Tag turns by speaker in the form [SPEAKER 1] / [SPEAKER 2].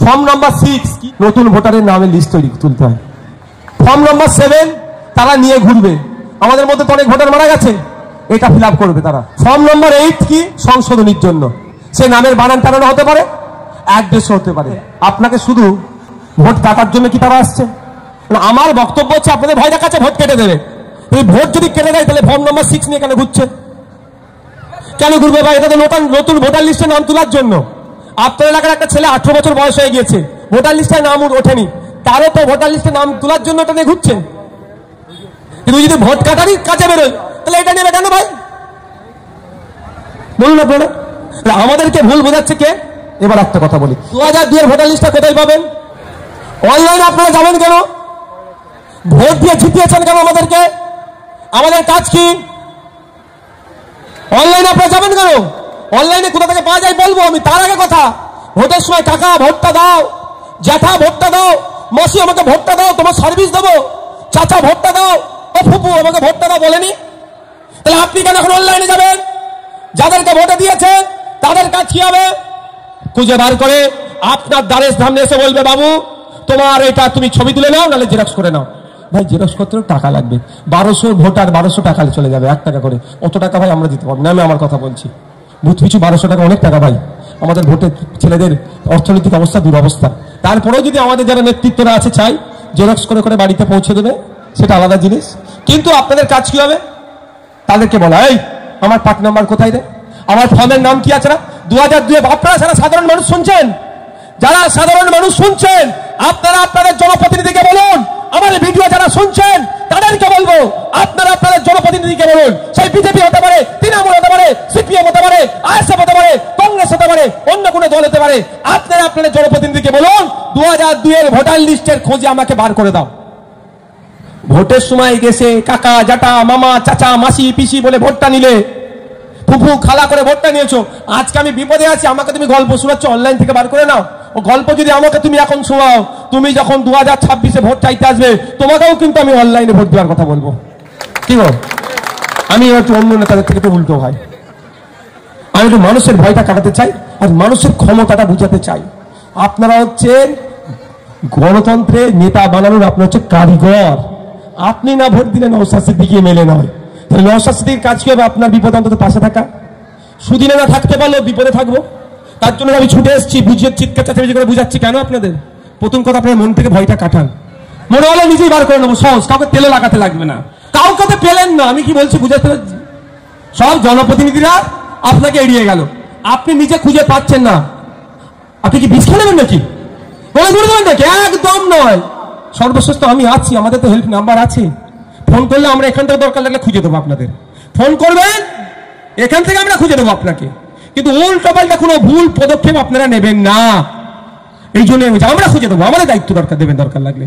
[SPEAKER 1] Form number 6 নতুন ভোটারের নামে লিস্ট তুলতে হয়। ফর্ম নাম্বার 7 তারা নিয়ে ঘুরবে, আমাদের মধ্যে তো অনেক ভোটার মারা গেছে, এটা ফিল আপ করবে তারা। ফর্ম নাম্বার 8 কি সংশোধনীর জন্য, সে নামের বানান টানানো হতে পারে, অ্যাড্রেস হতে পারে। আপনাকে শুধু ভোট কাটার জন্য কি তারা আসছে? আমার বক্তব্য হচ্ছে আপনাদের ভয় দেখাচ্ছে ভোট কেটে দেবে। এই ভোট যদি কেটে দেয় তাহলে ফর্ম নাম্বার 6 নিয়ে কেন ঘুরছে, কেন ঘুরবে ভাই? এটা তো নতুন ভোটার লিস্টে নাম তোলার জন্য। আপনার এলাকার একটা ছেলে 18 বছর বয়স হয়ে গিয়েছে, ভোটার লিস্টে নাম ওঠেনি, তারও তো ভোটার লিস্টে নাম তোলার জন্য এটা নিয়ে ঘুরছে। কিন্তু যদি ভোট কাটারই কাছে বেরোয় তাহলে এটা নেবে কেন ভাই? বলুন আপনারা, আমাদেরকে ভুল বোঝাচ্ছে কে? এবার একটা কথা বলি, 2002 এর ভোটার লিস্টটা কোথায় পাবেন? অনলাইনে আপনারা যাবেন কেন? ভোট দিয়ে জিতিয়েছেন কেন আমাদেরকে? আমাদের কাজ কি? অনলাইনে আপনারা যাবেন কেন? অনলাইনে কোথা থেকে পাওয়া যায় বলবো আমি, তার আগে কথা, ভোটের সময় কাকা ভোটটা দাও, জ্যাঠা ভোটটা দাও, মাসি আমাকে ভোটটা দাও, তোমার সার্ভিস দেবো, চাচা ভোটটা দাও, ও ফুপু আমাকে ভোটটা দাও বলেনি? তাহলে আপনি কেন এখন অনলাইনে যাবেন? যাদেরকে ভোটে দিয়েছে তাদের কাজ কি হবে? খুঁজে বার করে আপনার দ্বারের সামনে এসে বলবে, বাবু তোমার এটা তুমি ছবি তুলে নাও, নাহলে জেরক্স করে নাও। ভাই জেরক্স করতেও টাকা লাগবে, 1200 ভোটার 1200 টাকা চলে যাবে, 1 টাকা করে। অত টাকা ভাই আমরা দিতে পারবো না, আমি আমার কথা বলছি। বুথ পিছু 1200 টাকা অনেক টাকা ভাই, আমাদের ভোটের ছেলেদের অর্থনৈতিক অবস্থা দুরবস্থা। তারপরেও যদি আমাদের যারা নেতৃত্বরা আছে চাই জেরক্স করে করে বাড়িতে পৌঁছে দেবে, সেটা আলাদা জিনিস। কিন্তু আপনাদের কাজ কি হবে? তাদেরকে বলা, এই আমার পার্ট নাম্বার কোথায় রে, আমার ফর্মের নাম কি আছে না? 2002 আপনারা যারা সাধারণ মানুষ শুনছেন, যারা সাধারণ মানুষ শুনছেন, আপনারা আপনাদের জনপ্রতিনিধিকে বলুন, আমার ভিডিও যারা শুনছেন তাদেরকে বলবো, আপনারা আপনাদের জনপ্রতিনিধিকে বলুন, সেই বিজেপি হতে পারে, তৃণমূল হতে পারে, সিপিএম হতে পারে, আইএসএফ হতে পারে, কংগ্রেস হতে পারে, অন্য কোনো দল হতে পারে, আপনারা আপনাদের জনপ্রতিনিধিকে বলুন 2002 এর ভোটার লিস্টের খোঁজে আমাকে বার করে দাও। ভোটের সময় গেছে কাকা জ্যাঠা মামা চাচা মাসি পিসি বলে ভোটটা নিলে, ফুফু খালা করে ভোটটা নিয়েছো, আজকে আমি বিপদে আছি, আমাকে তুমি গল্প শোনাচ্ছ, অনলাইন থেকে বার করে নাও। ও গল্প যদি আমাকে তুমি এখন শোনাও, তুমি যখন 2026-এ ভোট চাইতে আসবে তোমাকেও কিন্তু আমি অনলাইনে ভোট দেওয়ার কথা বলবো। কি গো, আমি একটু অন্য নেতাদের থেকে তো উল্টো ভাই, আমি একটু মানুষের ভয়টা কাটাতে চাই আর মানুষের ক্ষমতাটা বুঝাতে চাই। আপনারা হচ্ছে গণতন্ত্রে নেতা বানানোর, আপনার হচ্ছে কারিগর। আপনি না ভোট দিলে নওশাদ সিদ্দিকী মেলে নয়, তাহলে নওশাদ সিদ্দিকীর কাজ কি হবে? আপনার বিপদে অন্তত পাশে থাকা। সুদিনে না থাকতে পারলেও বিপদে থাকবো, তার জন্য আমি ছুটে এসেছি, বুঝিয়ে চিৎকার চেঁচামেচি করে বুঝাচ্ছি কেন আপনাদের। প্রথম কথা, আপনার মন থেকে ভয়টা কাটান, মনে হলে নিজেই বার করে নেবো, সহজ, কাউকে তেলে লাগাতে লাগবে না, কাউকে তো পেলেন না। আমি কি বলছি বুঝাতে পারছি? সব জনপ্রতিনিধিরা আপনাকে এড়িয়ে গেল, আপনি নিজে খুঁজে পাচ্ছেন না, আপনি কি বিষ খেয়ে নেবেন নাকি? বলে ঘুরে দেবেন নাকি? একদম নয়, সর্বশ্রেষ্ঠ আমি আছি, আমাদের তো হেল্প নাম্বার আছে, ফোন করলে আমরা এখান থেকে দরকার লাগলে খুঁজে দেবো আপনাদের। ফোন করবেন, এখান থেকে আমরা খুঁজে দেবো আপনাকে, কিন্তু উল্টো পাল্টা কোনো ভুল পদক্ষেপ আপনারা নেবেন না। এই জন্য আমরা খুঁজে দেবো, আমাদের দায়িত্ব দরকার দেবেন দরকার লাগলে।